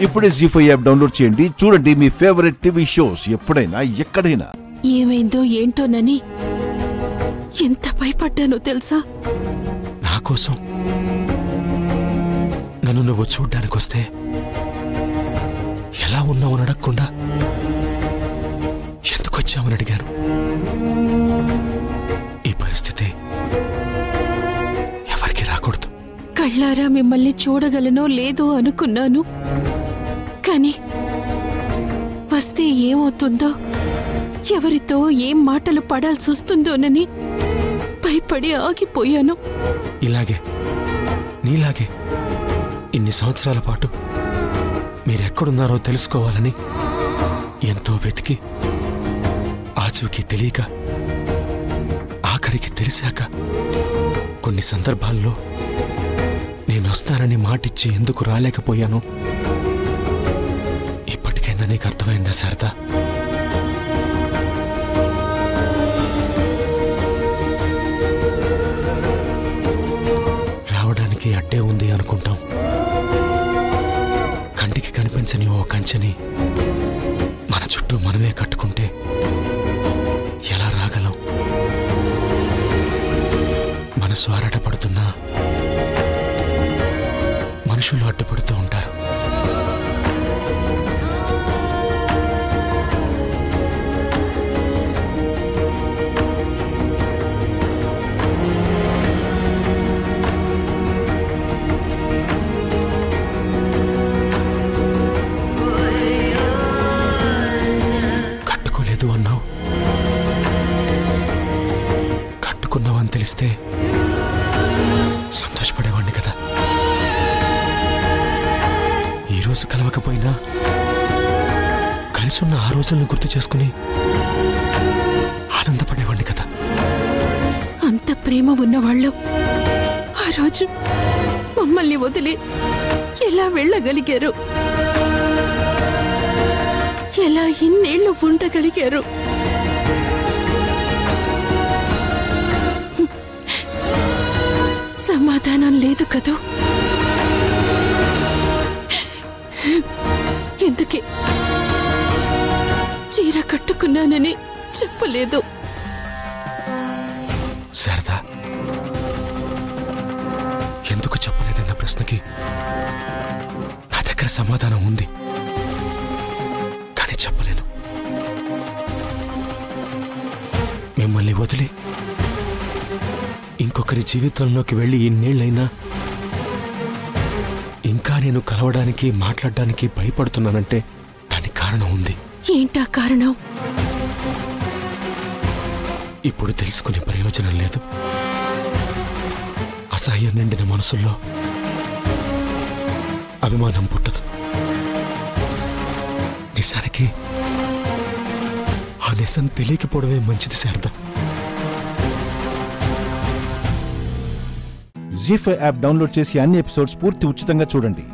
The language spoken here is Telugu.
ఇప్పుడే జీ5 యాప్ డౌన్లోడ్ చేయండి. చూడండి మీ ఫేవరెట్ టీవీ షోస్ ఎప్పుడైనా ఎక్కడైనా. ఏమైందో ఏంటోనని ఎంత భయపడ్డానో తెలుసా? నా కోసం నన్ను నువ్వు చూడ్డానికొస్తే ఎలా ఉన్నావని అడగకుండా ఎందుకొచ్చావని అడిగాను. ఈ పరిస్థితి ఎవరికి రాకూడదు. కళ్ళారా మిమ్మల్ని చూడగలనో లేదో అనుకున్నాను, కానీ వస్తే ఏమవుతుందో, ఎవరితో ఏం మాటలు పడాల్సొస్తుందోనని భయపడి ఆగిపోయాను. ఇలాగే నీలాగే ఇన్ని సంవత్సరాల పాటు మీరెక్కడున్నారో తెలుసుకోవాలని ఎంతో వెతికి ఆచూకీ తెలియక ఆఖరికి తెలిసాక కొన్ని సందర్భాల్లో నేనొస్తానని మాటిచ్చి ఎందుకు రాలేకపోయాను ఇప్పటికైనా నీకు అర్థమైందా శారదా? రావడానికి అడ్డే ఉంది అనుకుంటాం. కంటికి కనిపించని ఓ కంచెని మన చుట్టూ మనమే కట్టుకుంటే ఎలా రాగలం? మనసు ఆరాటపడుతున్నా మనుషులు అడ్డుపడుతూ ఉంటారు. కట్టుకోలేదు అన్నావు, కట్టుకున్నావని తెలిస్తే సంతోషపడేవాణ్ణి కదా. ఈరోజు కలవకపోయినా కలిసి ఉన్న ఆ రోజులను గుర్తు చేసుకుని ఆనందపడేవాణ్ణి కదా. అంత ప్రేమ ఉన్నవాళ్ళు ఆ రోజు మమ్మల్ని వదిలి ఎలా వెళ్ళగలిగారు? ఎలా ఇన్నేళ్లు ఉండగలిగారు? సమాధానం లేదు కదూ. ఎందుకే చీర కట్టుకున్నానని చెప్పలేదు? శారదా, ఎందుకు చెప్పలేదన్న ప్రశ్నకి నా దగ్గర సమాధానం ఉంది, కానీ చెప్పలేను. మిమ్మల్ని వదిలి ఇంకొకరి జీవితంలోకి వెళ్ళి ఇన్నేళ్లైనా ఇంకా నేను కలవడానికి మాట్లాడడానికి భయపడుతున్నానంటే దానికి కారణం ఉంది. ఏంటా కారణం? ఇప్పుడు తెలుసుకునే ప్రయోజనం లేదు. అసహ్యం నిండిన మనసుల్లో అభిమానం పుట్టదు. నిజానికి ఆ నిజం తెలియకపోవడమే మంచిది శారదా. జీ5 యాప్ డౌన్లోడ్ చేసి అన్ని ఎపిసోడ్స్ పూర్తి ఉచితంగా చూడండి.